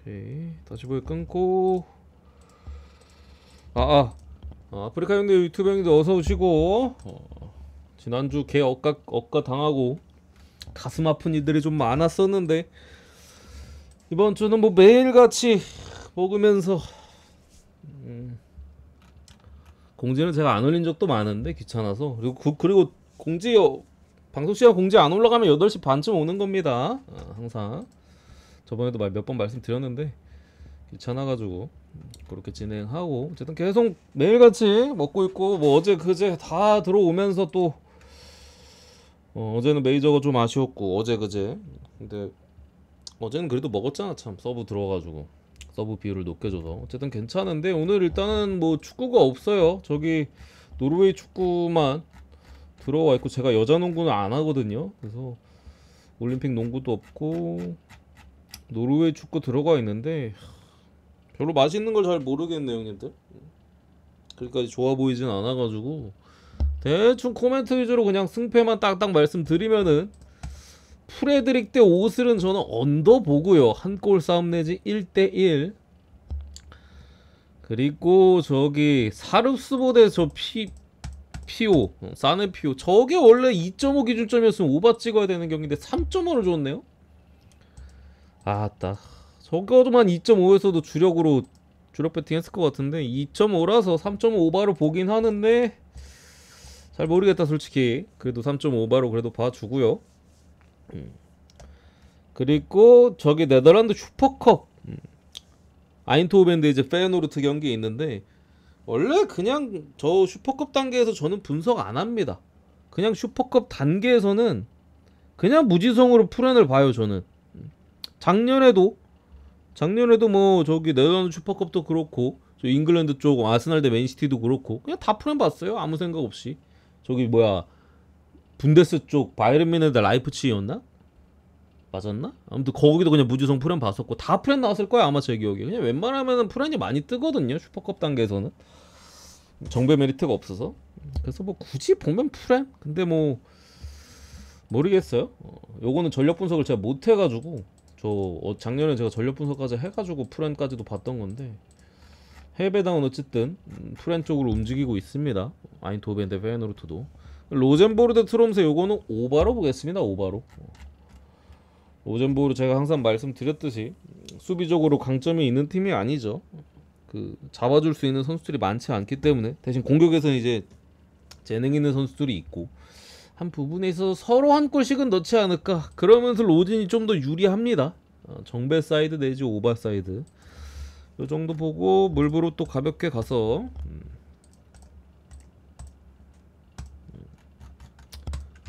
오케이. 다시 보기 끊고. 아프리카 형들, 유튜브 형들 어서 오시고. 지난주 개 억까 당하고 가슴 아픈 이들이 좀 많았었는데 이번 주는 뭐 매일같이 먹으면서 공지는 제가 안 올린 적도 많은데 귀찮아서. 그리고 공지 방송 시간 공지 안 올라가면 8시 반쯤 오는 겁니다. 항상 저번에도 몇 번 말씀드렸는데 귀찮아가지고 그렇게 진행하고, 어쨌든 계속 매일같이 먹고 있고, 뭐 어제 그제 다 들어오면서 또 어제는 메이저가 좀 아쉬웠고 어제 그제. 근데 어제는 그래도 먹었잖아. 참 서브 들어가지고 서브 비율을 높게 줘서 어쨌든 괜찮은데, 오늘 일단은 뭐 축구가 없어요. 저기 노르웨이 축구만 들어와 있고, 제가 여자 농구는 안 하거든요. 그래서 올림픽 농구도 없고 노르웨이 축구 들어가 있는데 별로 맛있는 걸 잘 모르겠네요, 형님들. 그러니까 좋아 보이진 않아가지고 대충 코멘트 위주로 그냥 승패만 딱딱 말씀드리면은, 프레드릭 대 오슬은 저는 언더 보고요. 한 골 싸움 내지 1대1. 그리고 저기 사르스보 대 저 피오, 사네 피오, 저게 원래 2.5 기준점이었으면 오바 찍어야 되는 경기인데 3.5를 줬네요. 아따, 저거만 2.5에서도 주력 배팅했을 것 같은데 2.5라서 3.5 오바로 보긴 하는데 잘 모르겠다 솔직히. 그래도 3.5 오바로 그래도 봐주고요. 그리고 저기 네덜란드 슈퍼컵, 아인토벤 대 이제 페예노르트 경기 있는데, 원래 그냥 저 슈퍼컵 단계에서 저는 분석 안 합니다. 그냥 슈퍼컵 단계에서는 그냥 무지성으로 프렌을 봐요 저는. 작년에도 뭐 저기 네덜란드 슈퍼컵도 그렇고, 저 잉글랜드 쪽 아스날 대 맨시티도 그렇고 그냥 다 프렌 봤어요. 아무 생각 없이. 저기 뭐야, 분데스 쪽 바이에른 뮌헨 대 라이프치히였나? 맞았나? 아무튼 거기도 그냥 무지성 프렌 봤었고, 다 프렌 나왔을 거야 아마 제 기억에. 그냥 웬만하면은 프렌이 많이 뜨거든요 슈퍼컵 단계에서는. 정배 메리트가 없어서. 그래서 뭐 굳이 보면 프렌? 근데 뭐 모르겠어요. 요거는 전력 분석을 제가 못 해가지고, 작년에 제가 전력 분석까지 해가지고 프렌까지도 봤던 건데, 해외배당은 어쨌든 프렌 쪽으로 움직이고 있습니다. 아인토벤 대 페예노르트도. 로젠보르 대 트롬세, 요거는 오바로 보겠습니다. 오바로. 로젠보르 제가 항상 말씀드렸듯이 수비적으로 강점이 있는 팀이 아니죠. 그 잡아줄 수 있는 선수들이 많지 않기 때문에, 대신 공격에서는 이제 재능 있는 선수들이 있고, 한 부분에 있어서 서로 한 골씩은 넣지 않을까. 그러면서 로진이 좀 더 유리합니다. 정배 사이드 내지 오바 사이드 요 정도 보고 물부로 또 가볍게 가서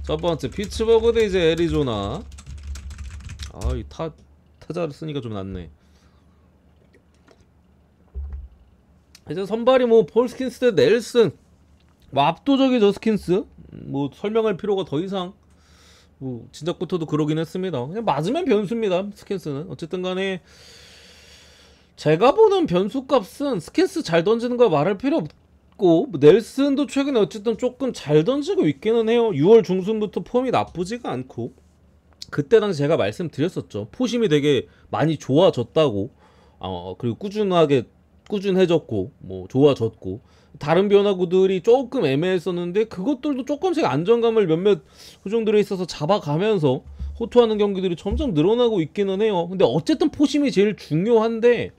첫 번째 피츠버그 대 이제 애리조나. 이 타자를 쓰니까 좀 낫네. 이제 선발이 뭐 폴 스킨스 대 넬슨, 뭐 압도적이죠 스킨스. 뭐 설명할 필요가 더 이상, 뭐 진작부터도 그러긴 했습니다. 그냥 맞으면 변수입니다 스킨스는. 어쨌든 간에 제가 보는 변수 값은 스킨스 잘 던지는 거 말할 필요 없고, 넬슨도 최근에 어쨌든 조금 잘 던지고 있기는 해요. 6월 중순부터 폼이 나쁘지가 않고, 그때 당시 제가 말씀드렸었죠. 포심이 되게 많이 좋아졌다고. 그리고 꾸준해졌고 뭐 좋아졌고, 다른 변화구들이 조금 애매했었는데 그것들도 조금씩 안정감을 몇몇 후종들에 있어서 잡아가면서 호투하는 경기들이 점점 늘어나고 있기는 해요. 근데 어쨌든 포심이 제일 중요한데,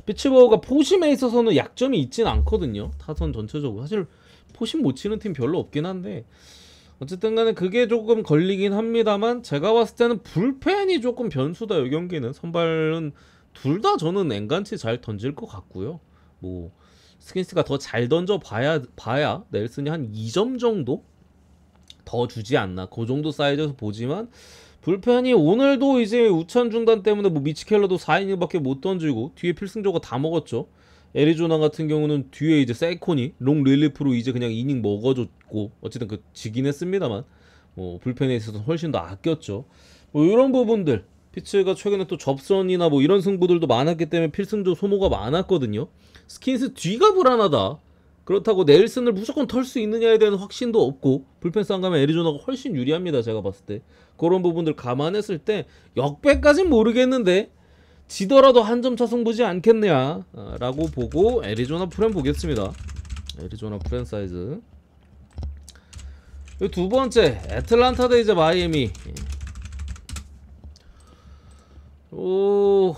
피츠버그가 포심에 있어서는 약점이 있진 않거든요. 타선 전체적으로 사실 포심 못 치는 팀 별로 없긴 한데, 어쨌든 간에 그게 조금 걸리긴 합니다만, 제가 봤을 때는 불펜이 조금 변수다 이 경기는. 선발은 둘 다 저는 엔간치 잘 던질 것 같고요. 뭐 스킨스가 더 잘 던져 봐야 넬슨이 한 2점 정도 더 주지 않나, 그 정도 사이즈에서 보지만, 불펜이 오늘도 이제 우찬 중단 때문에 뭐 미치 켈러도 4이닝밖에 못 던지고 뒤에 필승조가 다 먹었죠. 애리조나 같은 경우는 뒤에 이제 세이콘이 롱 릴리프로 이제 그냥 이닝 먹어줬고, 어쨌든 그 지긴 했습니다만 뭐 불펜에 있어서 훨씬 더 아꼈죠. 뭐 이런 부분들, 피츠가 최근에 또 접선이나 뭐 이런 승부들도 많았기 때문에 필승조 소모가 많았거든요. 스킨스 뒤가 불안하다. 그렇다고 넬슨을 무조건 털 수 있느냐에 대한 확신도 없고, 불펜 싸움 가면 애리조나가 훨씬 유리합니다 제가 봤을 때. 그런 부분들 감안했을 때 역배까진 모르겠는데 지더라도 한 점 차 승부지 않겠냐 라고 보고 애리조나 프랜 보겠습니다. 애리조나 프랜 사이즈. 두 번째 애틀란타 대 이제 마이애미. 오,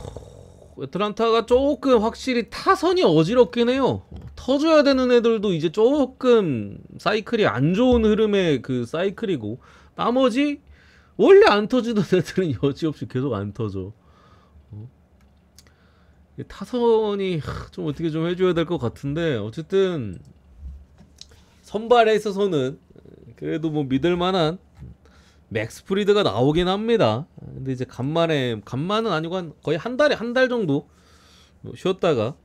애틀란타가 조금 확실히 타선이 어지럽긴 해요. 터줘야 되는 애들도 이제 조금 사이클이 안 좋은 흐름의 그 사이클이고, 나머지 원래 안 터지던 애들은 여지없이 계속 안 터져. 타선이 좀 어떻게 좀 해줘야 될 것 같은데, 어쨌든 선발에 있어서는 그래도 뭐 믿을만한 맥스 프리드가 나오긴 합니다. 근데 이제 간만은 아니고 거의 한 달 정도 쉬었다가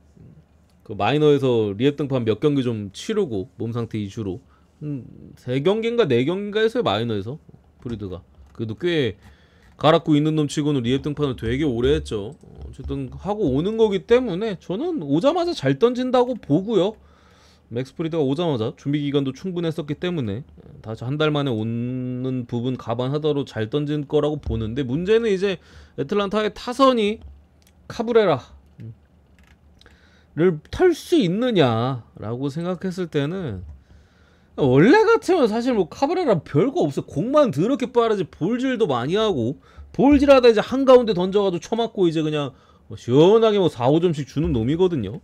그 마이너에서 리앱 등판 몇 경기 좀 치르고 몸 상태 이슈로 3경기인가 4경기인가 해서요. 마이너에서 프리드가 그래도 꽤 갈았고 있는 놈 치고는 리앱 등판을 되게 오래 했죠. 어쨌든 하고 오는 거기 때문에 저는 오자마자 잘 던진다고 보고요. 맥스 프리드가 오자마자 준비 기간도 충분했었기 때문에 다시 한 달 만에 오는 부분 감안하더라도 잘 던진 거라고 보는데, 문제는 이제 애틀란타의 타선이 카브레라를 탈 수 있느냐라고 생각했을 때는, 원래 같으면 사실 뭐 카브레라 별거 없어. 공만 더럽게 빠르지 볼질도 많이 하고, 볼질하다 이제 한가운데 던져가지고 쳐맞고 이제 그냥 시원하게 뭐 4, 5점씩 주는 놈이거든요.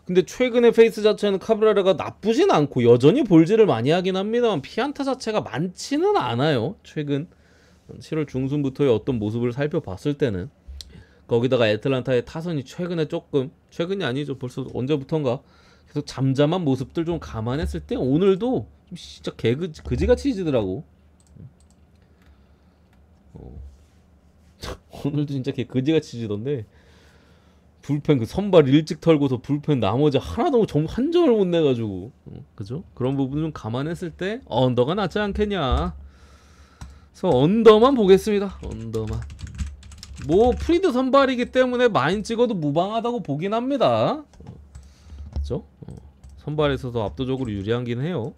근데 최근의 페이스 자체는 카브레라가 나쁘진 않고 여전히 볼질을 많이 하긴 합니다만 피안타 자체가 많지는 않아요. 최근 7월 중순부터의 어떤 모습을 살펴봤을 때는. 거기다가 애틀란타의 타선이 최근에 조금, 최근이 아니죠, 벌써 언제부턴가 계속 잠잠한 모습들 좀 감안했을 때 오늘도 진짜 그지같이 지더라고. 오늘도 진짜 그지같이 지던데, 불펜 그 선발 일찍 털고서 불펜 나머지 하나도 한 점을 못 내가지고, 그죠? 그런 부분 좀 감안했을 때 언더가 낫지 않겠냐. 그래서 언더만 보겠습니다. 언더만. 뭐 프리드 선발이기 때문에 많이 찍어도 무방하다고 보긴 합니다. 그죠? 선발에서도 압도적으로 유리한긴 해요.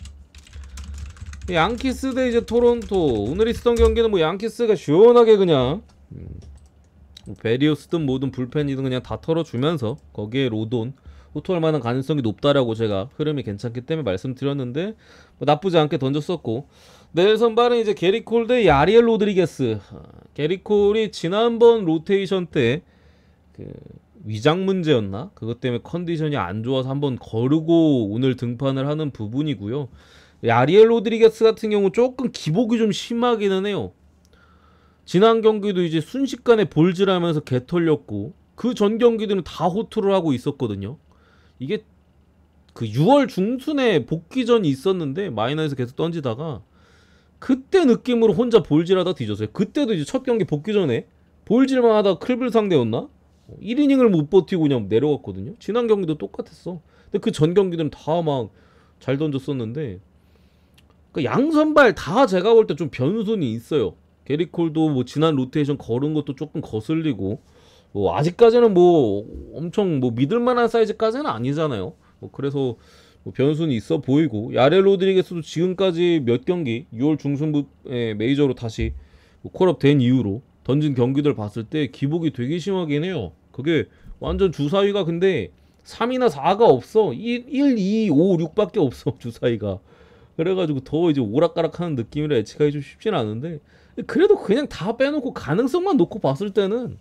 양키스 대 이제 토론토. 오늘 있었던 경기는 뭐 양키스가 시원하게 그냥 베리오스든 뭐든 불펜이든 그냥 다 털어주면서 거기에 로돈 호투할 만한 가능성이 높다라고 제가 흐름이 괜찮기 때문에 말씀드렸는데, 뭐 나쁘지 않게 던졌었고, 내일 선발은 이제 게리콜 대 야리엘 로드리게스. 게리콜이 지난번 로테이션 때 그 위장 문제였나? 그것 때문에 컨디션이 안 좋아서 한번 거르고 오늘 등판을 하는 부분이고요. 야리엘 로드리게스 같은 경우 조금 기복이 좀 심하기는 해요. 지난 경기도 이제 순식간에 볼질하면서 개 털렸고, 그 전 경기들은 다 호투를 하고 있었거든요. 이게 그 6월 중순에 복귀전이 있었는데 마이너에서 계속 던지다가 그때 느낌으로 혼자 볼질하다 뒤졌어요. 그때도 이제 첫 경기 복귀전에 볼질만 하다가 클블 상대였나? 1이닝을 못 버티고 그냥 내려갔거든요. 지난 경기도 똑같았어. 근데 그 전 경기들은 다 막 잘 던졌었는데, 그 양선발 다 제가 볼 때 좀 변수는 있어요. 게리콜도 뭐 지난 로테이션 걸은 것도 조금 거슬리고, 뭐 아직까지는 뭐 엄청 뭐 믿을만한 사이즈까지는 아니잖아요. 뭐 그래서 뭐 변수는 있어 보이고, 야렐 로드리게스도 지금까지 몇 경기 6월 중순부에 메이저로 다시 뭐 콜업 된 이후로 던진 경기들 봤을 때 기복이 되게 심하긴 해요. 그게 완전 주사위가 근데 3이나 4가 없어. 1, 2, 5, 6밖에 없어 주사위가. 그래가지고 더 이제 오락가락하는 느낌이라 예측하기 좀 쉽진 않은데, 그래도 그냥 다 빼놓고 가능성만 놓고 봤을 때는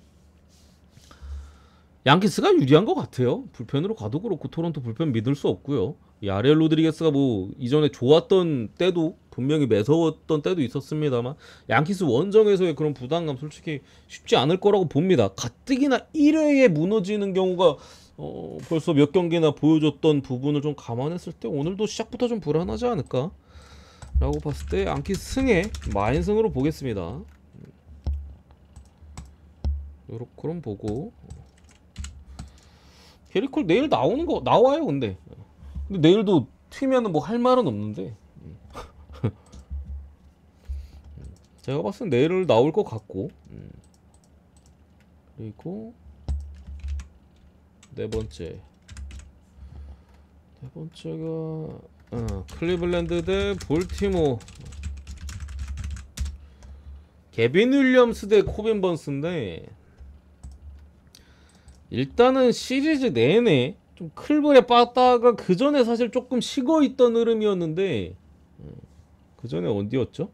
양키스가 유리한 것 같아요. 불펜으로 가도 그렇고 토론토 불펜 믿을 수 없고요. 이 아리엘 로드리게스가 뭐 이전에 좋았던 때도 분명히 매서웠던 때도 있었습니다만, 양키스 원정에서의 그런 부담감 솔직히 쉽지 않을 거라고 봅니다. 가뜩이나 1회에 무너지는 경우가 벌써 몇 경기나 보여줬던 부분을 좀 감안했을 때 오늘도 시작부터 좀 불안하지 않을까 라고 봤을 때 양키스 승에 마인승으로 보겠습니다. 요렇게 그럼 보고, 게리콜 내일 나오는 거 나와요. 근데 내일도 튀면은 뭐 할 말은 없는데 제가 봤을 때 내일 나올 것 같고, 그리고 네 번째가 클리블랜드 대 볼티모. 개빈 윌리엄스 대 코빈 번스인데, 일단은 시리즈 내내 좀 클불에 빠다가 그 전에 사실 조금 식어 있던 흐름이었는데 그 전에 어디였죠?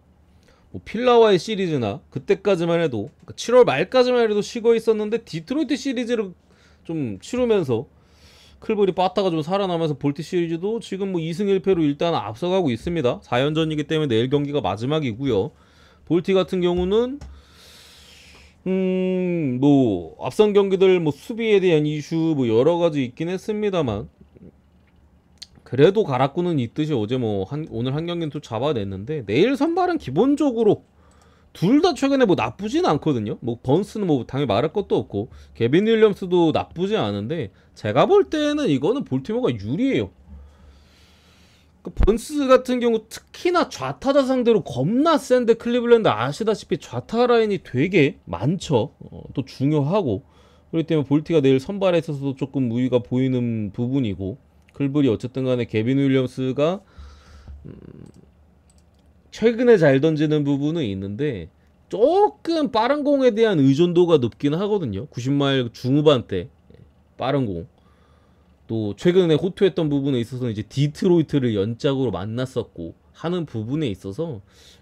뭐 필라와의 시리즈나 그때까지만 해도 7월 말까지만 해도 식어 있었는데 디트로이트 시리즈를 좀 치르면서 클불이 빠따가 좀 살아나면서 볼티 시리즈도 지금 뭐 2승 1패로 일단 앞서가고 있습니다. 4연전이기 때문에 내일 경기가 마지막이고요. 볼티 같은 경우는 뭐 앞선 경기들 뭐 수비에 대한 이슈 뭐 여러 가지 있긴 했습니다만 그래도 가락구는 있듯이 어제 뭐 오늘 한 경기는 또 잡아냈는데 내일 선발은 기본적으로 둘 다 최근에 뭐 나쁘진 않거든요. 뭐 번스는 뭐 당연히 말할 것도 없고 개빈 윌리엄스도 나쁘지 않은데 제가 볼 때는 이거는 볼티모어가 유리해요. 그 번스 같은 경우 특히나 좌타자 상대로 겁나 센데 클리블랜드 아시다시피 좌타 라인이 되게 많죠. 또 중요하고 그렇기 때문에 볼티가 내일 선발에 있어서도 조금 우위가 보이는 부분이고 클블이 어쨌든 간에 개빈 윌리엄스가 최근에 잘 던지는 부분은 있는데 조금 빠른 공에 대한 의존도가 높긴 하거든요. 90마일 중후반 때 빠른 공. 또 최근에 호투했던 부분에 있어서 이제 디트로이트를 연짝으로 만났었고 하는 부분에 있어서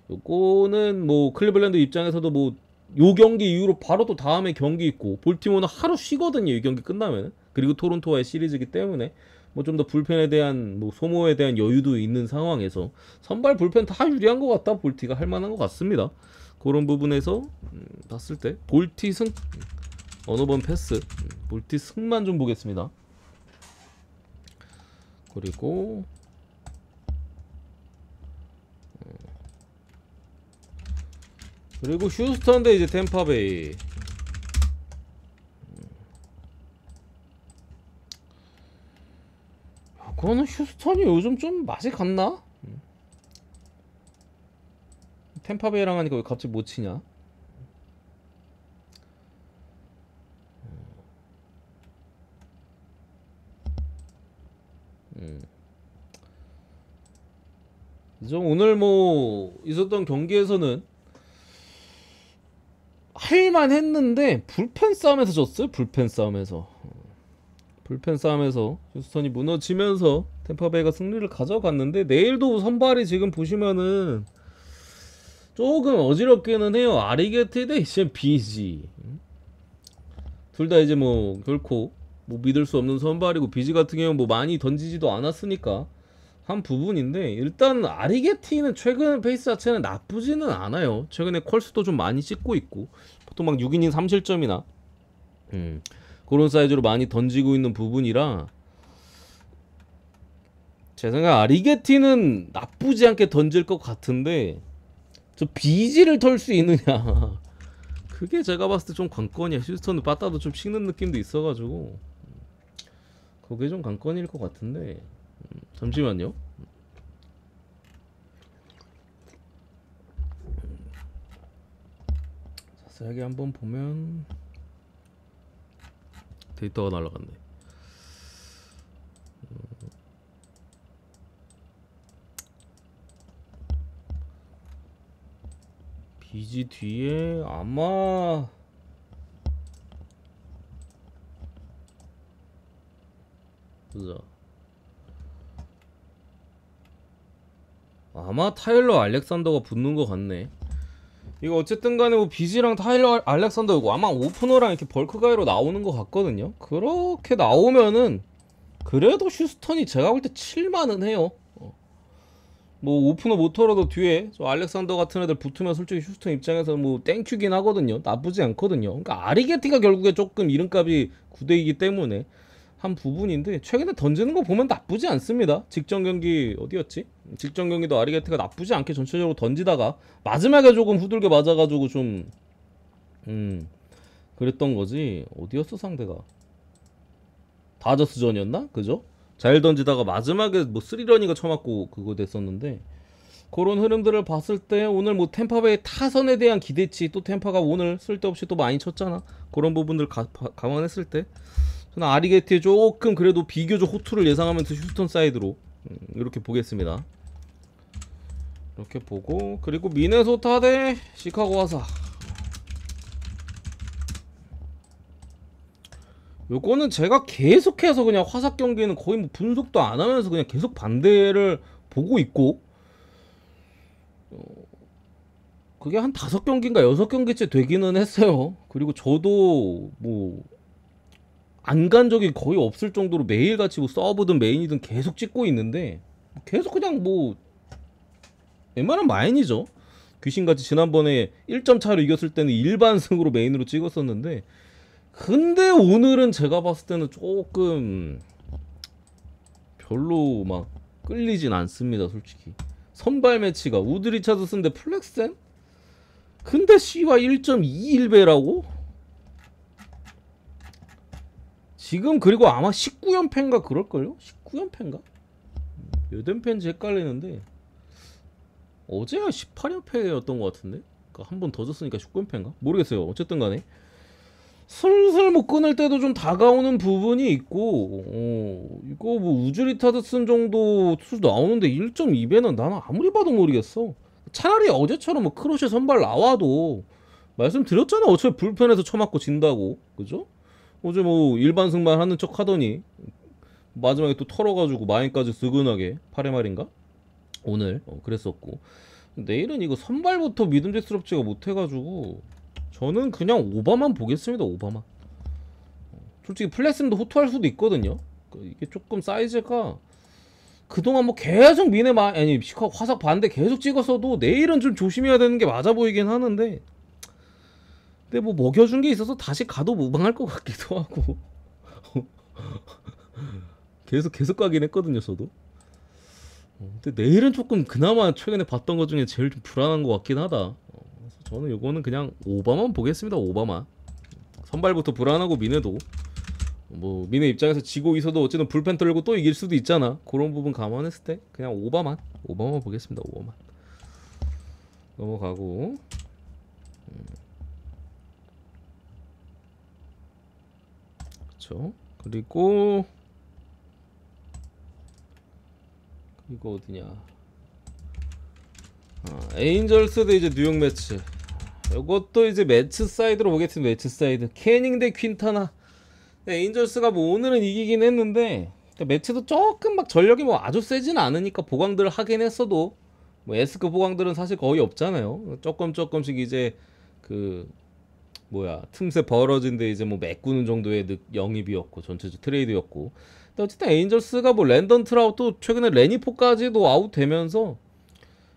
요거는 뭐 클리블랜드 입장에서도 뭐 요 경기 이후로 바로 또 다음에 경기 있고 볼티모어는 하루 쉬거든요. 이 경기 끝나면. 그리고 토론토와의 시리즈이기 때문에 뭐 좀 더 불펜에 대한 뭐 소모에 대한 여유도 있는 상황에서 선발 불펜 다 유리한 것 같다. 볼티가 할 만한 것 같습니다. 그런 부분에서 봤을 때 볼티 승 어느 번 패스 볼티 승만 좀 보겠습니다. 그리고 휴스턴 대 이제 템파베이. 그거는 휴스턴이 요즘 좀 맛이 갔나? 템파베이랑 하니까 왜 갑자기 못 치냐? 좀 오늘 뭐 있었던 경기에서는 할만 했는데 불펜 싸움에서 졌어요. 불펜 싸움에서 휴스턴이 무너지면서 템파베이가 승리를 가져갔는데 내일도 선발이 지금 보시면은 조금 어지럽기는 해요. 아리게티 대 비지. 둘 다 이제 뭐 결코 뭐 믿을 수 없는 선발이고 비지 같은 경우는 뭐 많이 던지지도 않았으니까 한 부분인데 일단 아리게티는 최근 페이스 자체는 나쁘지는 않아요. 최근에 콜스도 좀 많이 찍고 있고 보통 막 6이닝 3실점이나 그런 사이즈로 많이 던지고 있는 부분이라 제 생각 아리게티는 나쁘지 않게 던질 것 같은데 저 비지를 털 수 있느냐 그게 제가 봤을 때 좀 관건이야. 휴스턴은 빠따도 좀 식는 느낌도 있어가지고 그게 좀 관건일 것 같은데 잠시만요. 자세하게 한번 보면 데이터가 날라갔네. 비지 뒤에 아마 보자. 아마 타일러 알렉산더가 붙는 것 같네. 이거 어쨌든 간에 뭐 비지랑 타일러 알렉산더고 아마 오프너랑 이렇게 벌크 가이로 나오는 것 같거든요. 그렇게 나오면은 그래도 휴스턴이 제가 볼 때 칠만은 해요. 뭐 오프너 못하러도 뒤에 저 알렉산더 같은 애들 붙으면 솔직히 휴스턴 입장에서 뭐 땡큐긴 하거든요. 나쁘지 않거든요. 그러니까 아리게티가 결국에 조금 이름값이 9대이기 때문에 한 부분인데 최근에 던지는 거 보면 나쁘지 않습니다. 직전 경기 어디였지? 직전 경기도 아리게티가 나쁘지 않게 전체적으로 던지다가 마지막에 조금 후들겨 맞아가지고 좀 그랬던 거지. 어디였어 상대가? 다저스전이었나? 그죠? 잘 던지다가 마지막에 뭐 스리런이가 쳐맞고 그거 됐었는데 그런 흐름들을 봤을 때 오늘 뭐 템파베이 타선에 대한 기대치 또 템파가 오늘 쓸데없이 또 많이 쳤잖아. 그런 부분들 감안했을 때 저는 아리게티에 조금 그래도 비교적 호투를 예상하면서 휴스턴 사이드로 이렇게 보겠습니다. 이렇게 보고 그리고 미네소타 대 시카고 화사. 요거는 제가 계속해서 그냥 화삭 경기는 거의 뭐 분석도 안 하면서 그냥 계속 반대를 보고 있고, 그게 한 5경기인가 6경기째 되기는 했어요. 그리고 저도 뭐 안 간 적이 거의 없을 정도로 매일같이 뭐 서브든 메인이든 계속 찍고 있는데, 계속 그냥 뭐 웬만한 마인이죠. 귀신같이 지난번에 1점 차로 이겼을 때는 일반승으로 메인으로 찍었었는데, 근데 오늘은 제가 봤을 때는 조금 별로 막 끌리진 않습니다, 솔직히. 선발 매치가 우드 리차드슨 대 플렉센? 근데 C와 1.21배라고? 지금 그리고 아마 19연패인가 그럴걸요? 19연패인가? 몇 연패인지 헷갈리는데 어제가 18연패였던 것 같은데? 그러니까 한 번 더 졌으니까 19연패인가? 모르겠어요. 어쨌든 간에 슬슬 뭐 끊을 때도 좀 다가오는 부분이 있고, 이거 뭐 우즈 리타드슨 정도 투수 나오는데 1.2배는 나는 아무리 봐도 모르겠어. 차라리 어제처럼 뭐 크로시 선발 나와도, 말씀드렸잖아. 어차피 불펜에서 쳐맞고 진다고. 그죠? 어제 뭐 일반 승만 하는 척 하더니 마지막에 또 털어가지고 마인까지 스근하게 8회 말인가? 오늘 그랬었고, 내일은 이거 선발부터 믿음직스럽지가 못해가지고 저는 그냥 오바만 보겠습니다. 오바만. 솔직히 플렉슨도 호투할 수도 있거든요. 이게 조금 사이즈가 그동안 뭐 계속 아니 시카고 화삭 반대 계속 찍었어도 내일은 좀 조심해야 되는 게 맞아 보이긴 하는데, 근데 뭐 먹여준 게 있어서 다시 가도 무방할 것 같기도 하고 계속 가긴 했거든요, 저도. 근데 내일은 조금 그나마 최근에 봤던 것 중에 제일 좀 불안한 것 같긴 하다. 그래서 저는 요거는 그냥 오바만 보겠습니다. 오바만. 선발부터 불안하고 미네도 뭐 미네 입장에서 지고 있어도 어쨌든 불펜 떨고 또 이길 수도 있잖아. 그런 부분 감안했을 때 그냥 오바만 보겠습니다. 오바만. 넘어가고, 그쵸. 그리고 이거 어디냐? 에인절스 대 이제 뉴욕 매치. 이것도 이제 매치 사이드로 보겠습니다. 매치 사이드. 캐닝 대 퀸타나. 에인절스가 뭐 오늘은 이기긴 했는데, 매치도 조금 막 전력이 뭐 아주 세진 않으니까 보강들을 하긴 했어도 뭐 S급 보강들은 사실 거의 없잖아요. 조금씩 이제 그 뭐야 틈새 벌어진데 이제 뭐 메꾸는 정도의 영입이었고 전체적 트레이드였고. 근데 어쨌든 에인절스가 뭐 랜던 트라우트 최근에 레니포까지도 아웃되면서,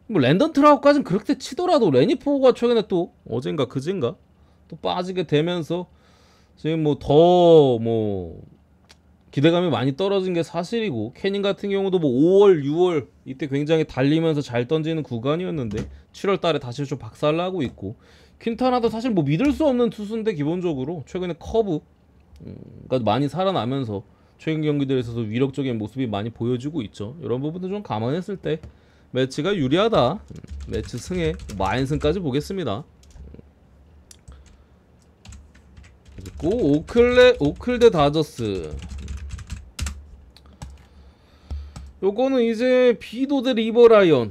뭐 랜던 트라우트까지는 그렇게 치더라도 레니포가 최근에 또 어젠가 그젠가 또 빠지게 되면서 지금 뭐 더 뭐 기대감이 많이 떨어진 게 사실이고, 캐닝 같은 경우도 뭐 5월, 6월 이때 굉장히 달리면서 잘 던지는 구간이었는데 7월 달에 다시 좀 박살나고 있고, 퀸타나도 사실 뭐 믿을 수 없는 투수인데 기본적으로 최근에 커브가 많이 살아나면서 최근 경기들에서도 위력적인 모습이 많이 보여주고 있죠. 이런 부분도 좀 감안했을 때 매치가 유리하다. 매치 승에 마인승까지 보겠습니다. 그리고 오클 대 다저스. 요거는 이제 비도 대 리버라이언.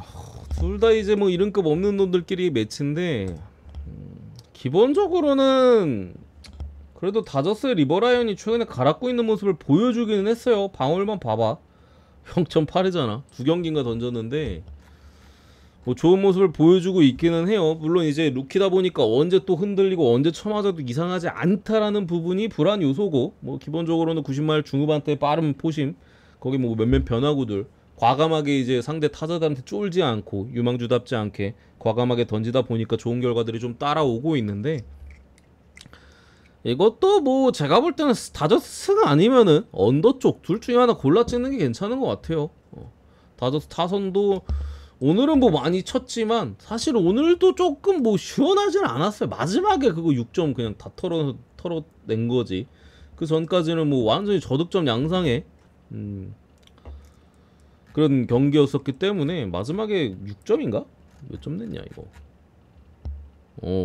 둘 다 이제 뭐 이름급 없는 놈들끼리 매치인데, 기본적으로는 그래도 다저스의 리버라이언이 최근에 갈아고 있는 모습을 보여주기는 했어요. 방울만 봐봐. 0.8이잖아. 2경기인가 던졌는데 뭐 좋은 모습을 보여주고 있기는 해요. 물론 이제 루키다 보니까 언제 또 흔들리고 언제 쳐맞아도 이상하지 않다라는 부분이 불안 요소고, 뭐 기본적으로는 90마일 중후반대 빠른 포심, 거기 뭐 몇몇 변화구들 과감하게 이제 상대 타자들한테 쫄지 않고 유망주답지 않게 과감하게 던지다 보니까 좋은 결과들이 좀 따라오고 있는데, 이것도 뭐 제가 볼 때는 다저스 승 아니면은 언더 쪽 둘 중에 하나 골라 찍는 게 괜찮은 것 같아요. 다저스 타선도 오늘은 뭐 많이 쳤지만 사실 오늘도 조금 뭐 시원하진 않았어요. 마지막에 그거 6점 그냥 다 털어낸 거지. 그 전까지는 뭐 완전히 저득점 양상의 그런 경기였었기 때문에, 마지막에 6점인가? 몇 점 냈냐 이거.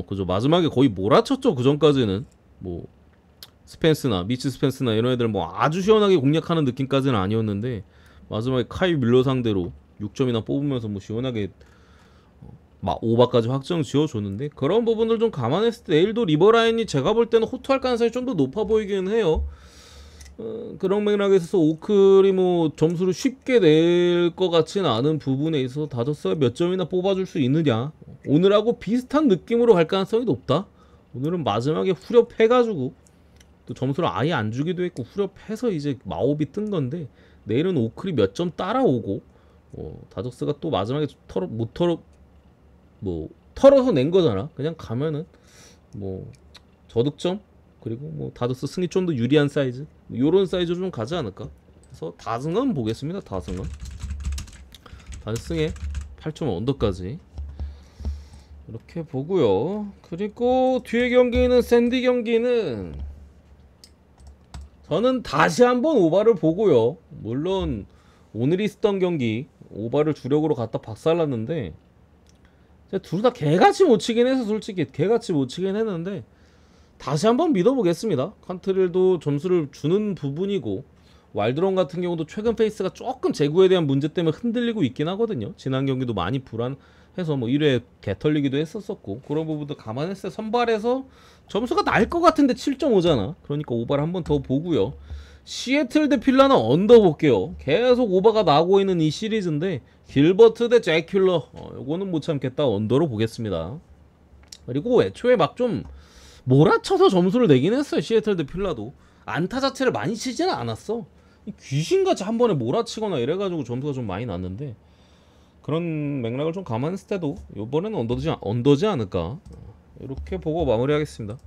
그죠. 마지막에 거의 몰아쳤죠. 그 전까지는 뭐 스펜스나 미치 스펜스나 이런 애들 뭐 아주 시원하게 공략하는 느낌까지는 아니었는데, 마지막에 카이 밀러 상대로 6점이나 뽑으면서 뭐 시원하게 막 오바까지 확정 지어줬는데, 그런 부분들 좀 감안했을 때 내일도 리버라인이 제가 볼 때는 호투할 가능성이 좀 더 높아 보이기는 해요. 그런 맥락에서 있어서 오클이 뭐 점수를 쉽게 낼 것 같지는 않은 부분에 있어서 다저스가 몇 점이나 뽑아줄 수 있느냐. 오늘하고 비슷한 느낌으로 갈 가능성이 높다. 오늘은 마지막에 후렵해가지고 또 점수를 아예 안 주기도 했고 후렵해서 이제 마옵이 뜬 건데, 내일은 오클이 몇 점 따라오고 다저스가 또 마지막에 털어서 낸 거잖아. 그냥 가면은 뭐 저득점, 그리고 뭐 다저스 승리 좀 더 유리한 사이즈, 요런 사이즈로 좀 가지 않을까. 그래서 다승은 보겠습니다. 다승은 다승에 8점 언더까지 이렇게 보고요. 그리고 뒤에 경기는 샌디 경기는 저는 다시 한번 오바를 보고요. 물론 오늘 있었던 경기 오바를 주력으로 갖다 박살났는데 둘 다 개같이 못 치긴 해서, 솔직히 개같이 못 치긴 했는데 다시 한번 믿어보겠습니다. 칸트릴도 점수를 주는 부분이고, 와일드런 같은 경우도 최근 페이스가 조금 제구에 대한 문제 때문에 흔들리고 있긴 하거든요. 지난 경기도 많이 불안해서 뭐 1회 개털리기도 했었고, 그런 부분도 감안했을 때 선발에서 점수가 날 것 같은데 7.5잖아. 그러니까 오바를 한번 더 보고요. 시애틀 대 필라는 언더 볼게요. 계속 오바가 나고 있는 이 시리즈인데 길버트 대 잭 킬러, 요거는 못 참겠다. 언더로 보겠습니다. 그리고 애초에 막 좀 몰아쳐서 점수를 내긴 했어요. 시애틀 대 필라도 안타 자체를 많이 치지는 않았어. 귀신같이 한 번에 몰아치거나 이래가지고 점수가 좀 많이 났는데, 그런 맥락을 좀 감안했을 때도 이번에는 언더지 않을까, 이렇게 보고 마무리하겠습니다.